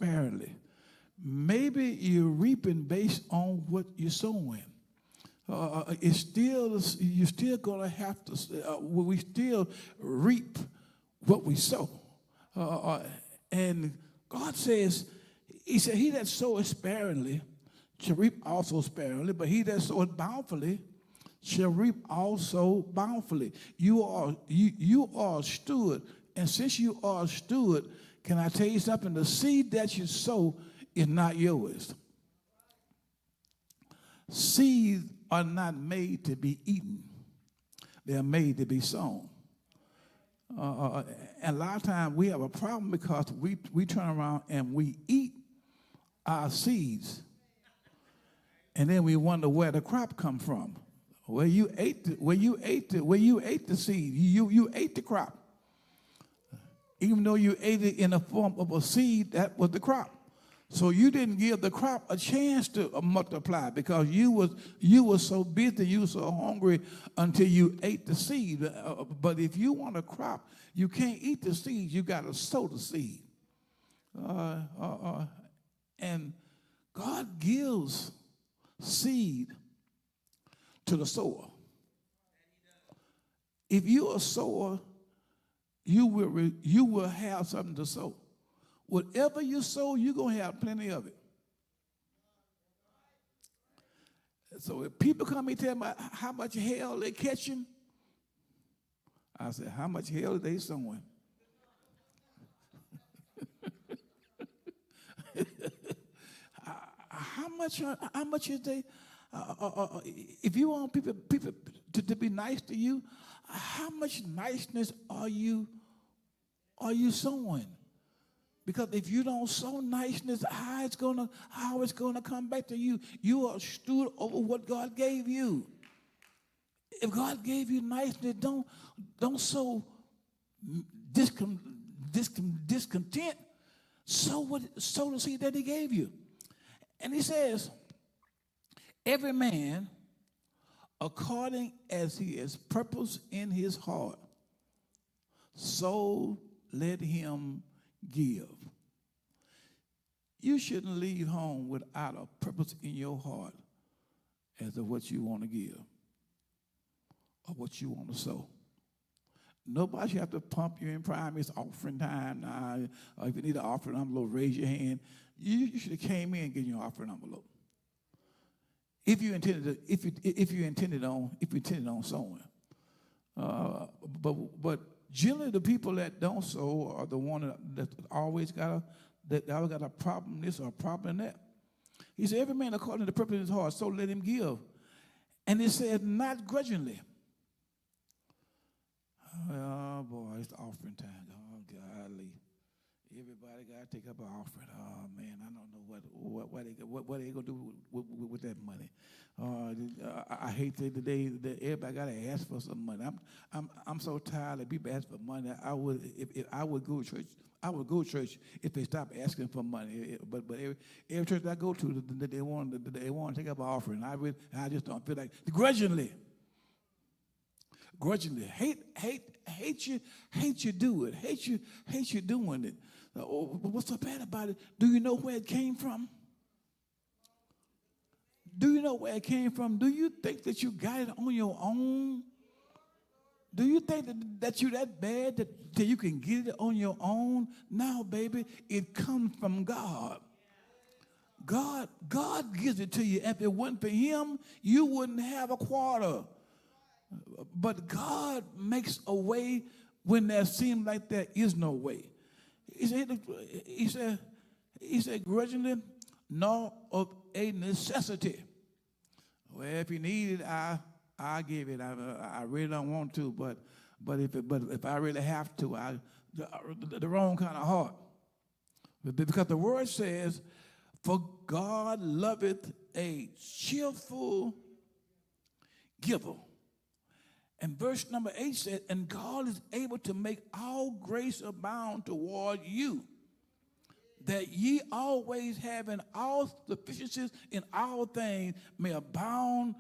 sparingly. Maybe you're reaping based on what you're sowing. It's still you're still gonna have to. We still reap what we sow, and God says, He said, "He that soweth sparingly shall reap also sparingly, but he that soweth bountifully shall reap also bountifully." You are a steward, and since you are a steward, can I tell you something? The seed that you sow is not yours. Seeds are not made to be eaten. They are made to be sown. And a lot of times we have a problem because we turn around and we eat our seeds, and then we wonder where the crop come from. Where you ate the seed, you ate the crop. Even though you ate it in the form of a seed, that was the crop. So you didn't give the crop a chance to multiply because you were so busy, you were so hungry until you ate the seed. But if you want a crop, you can't eat the seed. You got to sow the seed. And God gives seed to the sower. If you're a sower, you will have something to sow. Whatever you sow, you're going to have plenty of it. So if people come and tell me how much hell they're catching, I say, how much hell are they sowing? How much is they? If you want people to be nice to you, how much niceness are you sowing? Because if you don't sow niceness, how it's gonna come back to you? You are steward over what God gave you. If God gave you niceness, don't sow discontent. Sow the seed that He gave you. And He says, every man according as he has purpose in his heart, so let him give. You shouldn't leave home without a purpose in your heart as to what you want to give or what you want to sow. Nobody should have to pump you in prime. It's offering time now. If you need an offering envelope, raise your hand. You should have came in and given you an offering envelope. If you intended on sowing. But generally the people that don't sow are the one that always got a problem this or a problem that. He said, every man according to the purpose of his heart, so let him give. And he said, not grudgingly. Oh boy, it's the offering time. Oh golly. Everybody got to take up an offering. Oh man, I don't know what they gonna do with that money. I hate the day that everybody got to ask for some money. I'm so tired of people asking for money. I would go to church. I would go to church if they stopped asking for money. But every church I go to, they want to take up an offering. I just don't feel like grudgingly. Hate you do it. Hate you doing it. What's so bad about it? Do you know where it came from? Do you know where it came from? Do you think that you got it on your own? Do you think that you're that bad that you can get it on your own? No, baby, it comes from God. God gives it to you. If it wasn't for Him, you wouldn't have a quarter. But God makes a way when there seems like there is no way. He said, grudgingly, nor of a necessity. Well, if you need it, I give it. I really don't want to, but if I really have to, the wrong kind of heart. Because the word says, for God loveth a cheerful giver. And verse number 8 said, and God is able to make all grace abound toward you, that ye always having all sufficiencies in all things may abound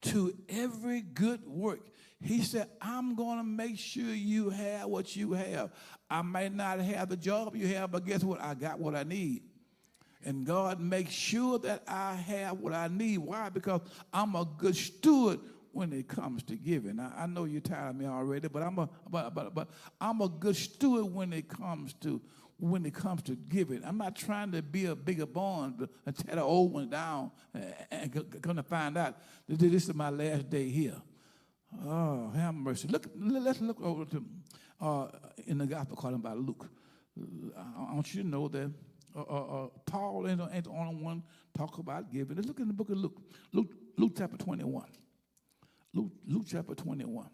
to every good work. He said, I'm going to make sure you have what you have. I might not have the job you have, but guess what? I got what I need. And God makes sure that I have what I need. Why? Because I'm a good steward when it comes to giving. I know you're tired of me already, but I'm a good steward when it comes to giving. I'm not trying to be a bigger barn and tear the old one down and going to find out that this is my last day here. Oh, have mercy. Let's look over to in the gospel according by Luke. I want you to know that Paul ain't the only one talk about giving. Let's look in the book of Luke. Luke chapter 21. Luke chapter 21.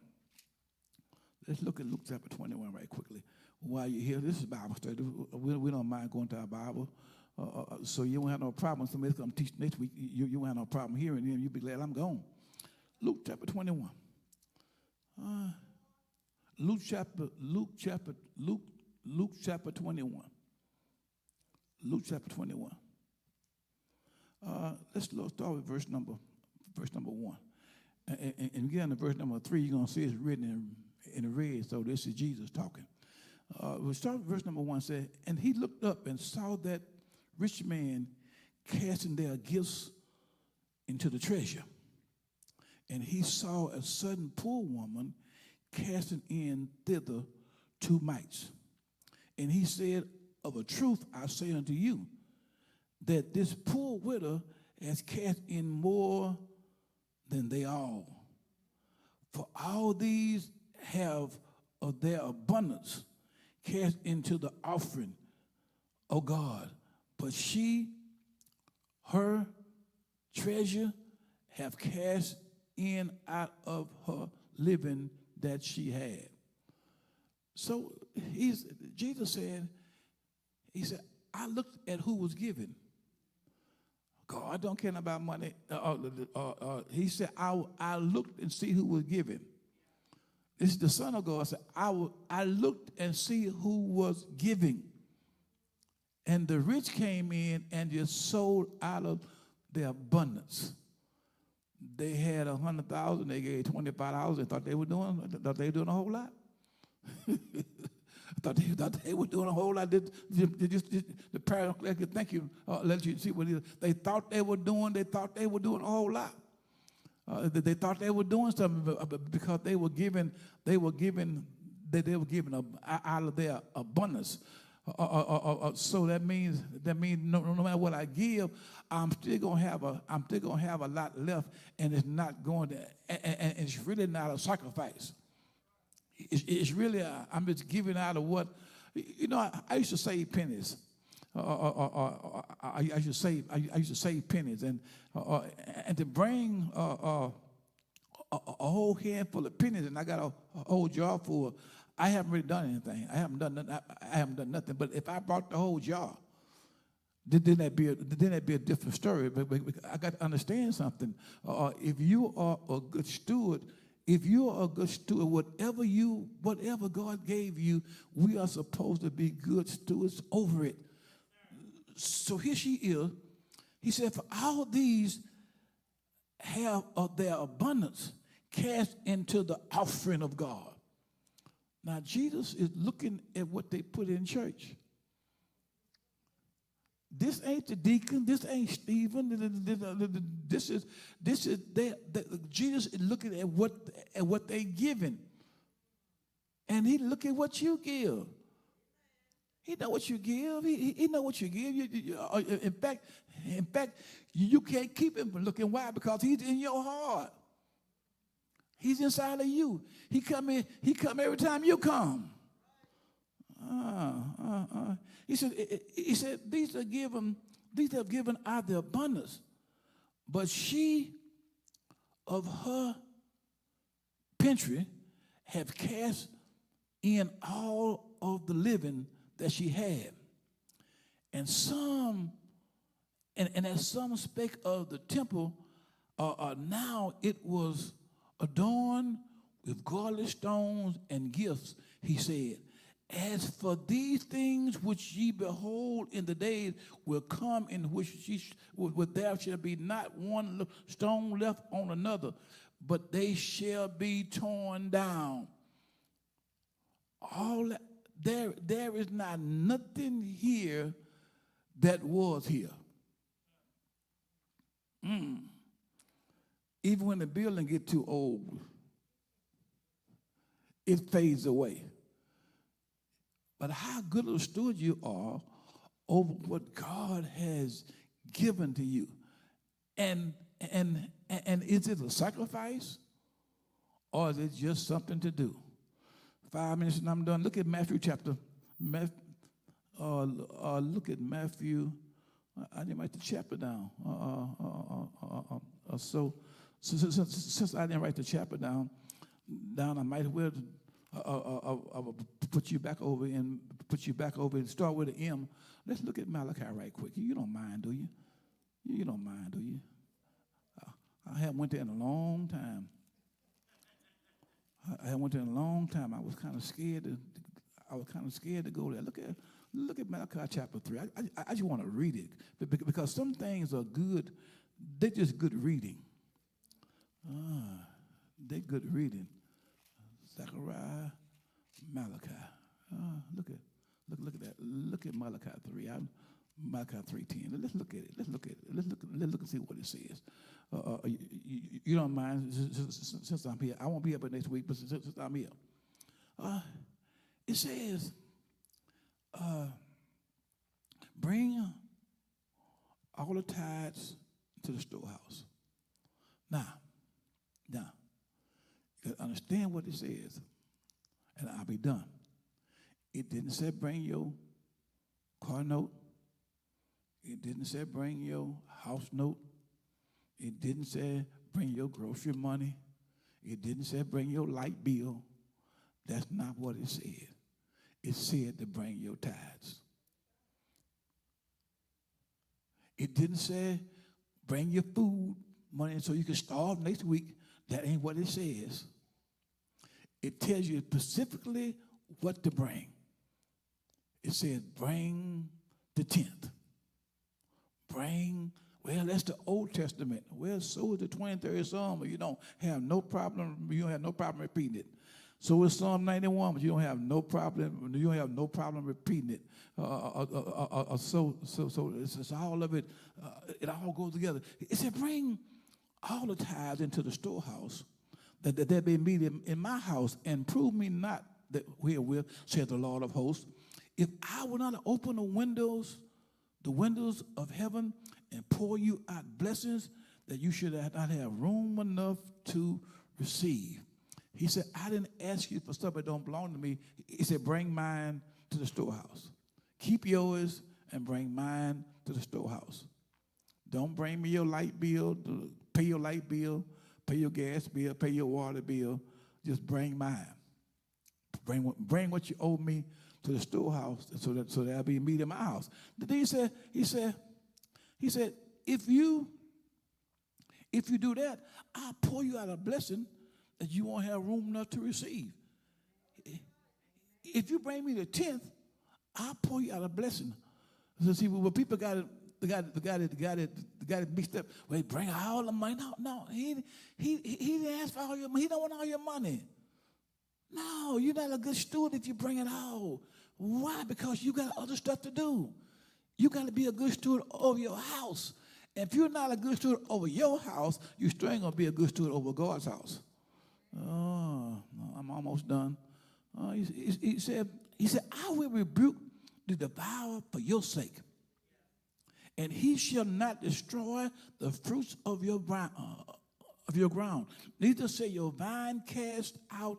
Let's look at Luke chapter 21 right quickly. While you're here, this is Bible study. We don't mind going to our Bible. So you won't have no problem. Somebody's going to teach next week. You won't have no problem hearing them. You'll be glad I'm gone. Luke chapter 21. Luke chapter 21. Luke chapter 21. Let's start with verse number 1. And get on to verse number 3, you're going to see it's written in red, so this is Jesus talking. We'll start with verse number 1. Said, and he looked up and saw that rich man casting their gifts into the treasure. And he saw a certain poor woman casting in thither 2 mites. And he said, of a truth I say unto you, that this poor widow has cast in more than they all. For all these have of their abundance cast into the offering of God. But she, her treasure, have cast in out of her living that she had. So Jesus said, I looked at who was giving. God don't care about money. He said, I looked and see who was giving. This is the Son of God. Said, I looked and see who was giving. And the rich came in and just sold out of their abundance. They had 100,000. They gave $25. They thought they were doing a whole lot. I thought they were doing a whole lot. The prayer, thank you, let you see what it is. They thought they were doing a whole lot. They thought they were doing something because they were giving out of their abundance. So that means no matter what I give, I'm still gonna have a lot left, and it's not going to, and it's really not a sacrifice. It's really I'm just giving out of what, I used to save pennies. I used to save pennies, and to bring a whole handful of pennies, and I got a whole jar full. I haven't really done anything. I haven't done nothing. But if I brought the whole jar, then that'd be a different story. But I got to understand something. If you are a good steward, whatever God gave you, we are supposed to be good stewards over it. So here she is. He said, for all these have of their abundance cast into the offering of God. Now, Jesus is looking at what they put in church. This ain't the deacon. This ain't Stephen. This is Jesus is looking at what they giving, and he look at what you give. He know what you give. He know what you give. In fact, you can't keep him from looking. Why? Because he's in your heart. He's inside of you. He come every time you come. He said, these have given out the abundance, but she of her pantry have cast in all of the living that she had. And as some spake of the temple, now it was adorned with godly stones and gifts, he said, as for these things which ye behold in the days will come, in which there shall be not one stone left on another, but they shall be torn down. All that, there is not nothing here that was here. Even when the building get too old, it fades away. But how good of a steward you are over what God has given to you. And is it a sacrifice or is it just something to do? 5 minutes and I'm done. Look at Matthew chapter. Look at Matthew. I didn't write the chapter down. Since I didn't write the chapter down, I might as well put you back over and start with an M. Let's look at Malachi right quick. You don't mind, do you? You don't mind, do you? I haven't went there in a long time. I was kind of scared to go there. Look at Malachi chapter 3. I just want to read it because some things are good. They're just good reading. They're good reading. Zechariah, Malachi. Look at that. Look at Malachi 3. Malachi 3:10. Let's look at it. Let's look and see what it says. You don't mind since I'm here. I won't be up next week, but since I'm here. It says, bring all the tithes to the storehouse. Now, you gotta understand what it says, and I'll be done. It didn't say bring your car note. It didn't say bring your house note. It didn't say bring your grocery money. It didn't say bring your light bill. That's not what it said. It said to bring your tithes. It didn't say bring your food money so you can starve next week. That ain't what it says. It tells you specifically what to bring. It says bring the 10th. Well, that's the Old Testament. Well, so is the 23rd Psalm, but you don't have no problem repeating it. So is Psalm 91, but you don't have no problem repeating it. So it's all of it. It all goes together. It said, bring all the tithes into the storehouse, that there be meat in my house, and prove me not that herewith, said the Lord of hosts, if I will not open the windows of heaven and pour you out blessings that you should not have room enough to receive. He said, I didn't ask you for stuff that don't belong to me. He said, bring mine to the storehouse. Keep yours and bring mine to the storehouse. Don't bring me your light bill, pay your light bill, pay your gas bill, pay your water bill. Just bring mine. Bring what you owe me to the storehouse so there'll be meat in my house. Then he said, if you do that, I'll pour you out a blessing that you won't have room enough to receive. If you bring me the 10th, I'll pour you out a blessing. So see, well, people got it mixed up. Well, bring all the money. No, he didn't ask for all your money. He don't want all your money. No, you're not a good steward if you bring it all. Why? Because you got other stuff to do. You got to be a good steward over your house. If you're not a good steward over your house, you still ain't going to be a good steward over God's house. Oh, no, I'm almost done. He said, I will rebuke the devourer for your sake, and he shall not destroy the fruits of your ground. Neither shall your vine cast out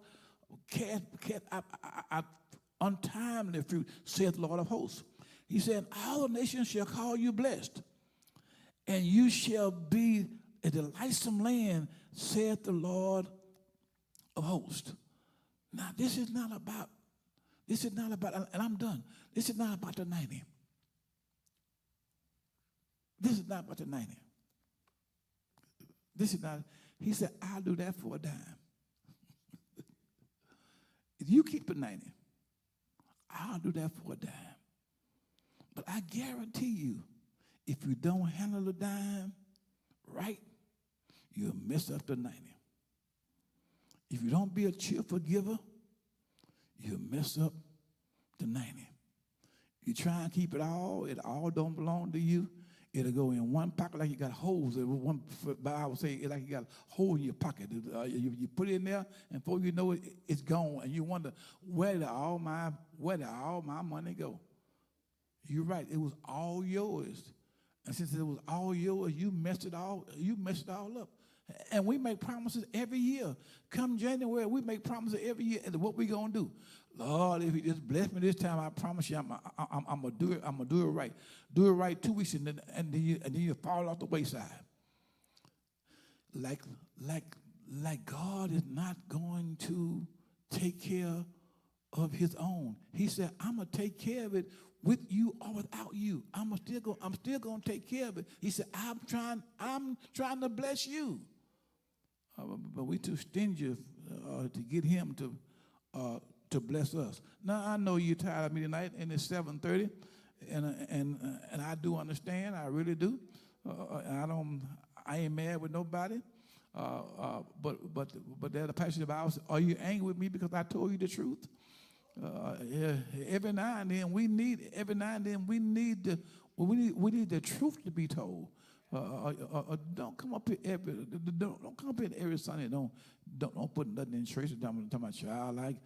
untimely fruit, saith the Lord of hosts. He said, all nations shall call you blessed, and you shall be a delightsome land, saith the Lord of hosts. Now, this is not about, and I'm done. This is not about the 90. This is not about the 90. This is not, he said, I'll do that for a dime. If you keep the 90, I'll do that for a dime. But I guarantee you, if you don't handle the dime right, you'll mess up the 90. If you don't be a cheerful giver, you'll mess up the 90. You try and keep it all don't belong to you. It'll go in one pocket like you got holes. One Bible say it like you got a hole in your pocket. You put it in there, and before you know it, it's gone. And you wonder, where did all my money go? You're right. It was all yours. And since it was all yours, you messed it all up. And we make promises every year. Come January, we make promises every year. And what we gonna do? Lord, if you just bless me this time, I promise you, I'm gonna do it. I'm gonna do it right. Do it right 2 weeks, and then you fall off the wayside. Like God is not going to take care of His own. He said, I'm gonna take care of it with you or without you. I'm still gonna take care of it. He said, I'm trying to bless you. But we too stingy to get Him to bless us. Now I know you're tired of me tonight, and it's 7:30, and I do understand. I really do. I ain't mad with nobody. But there's a passage in the Bible says, are you angry with me because I told you the truth? Every now and then we need the truth to be told. Don't come up here every Sunday. Don't put nothing in church. Talking about child, like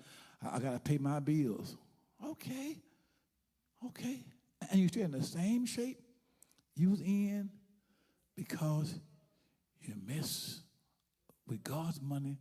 I gotta pay my bills. Okay, and you stay in the same shape you was in because you mess with God's money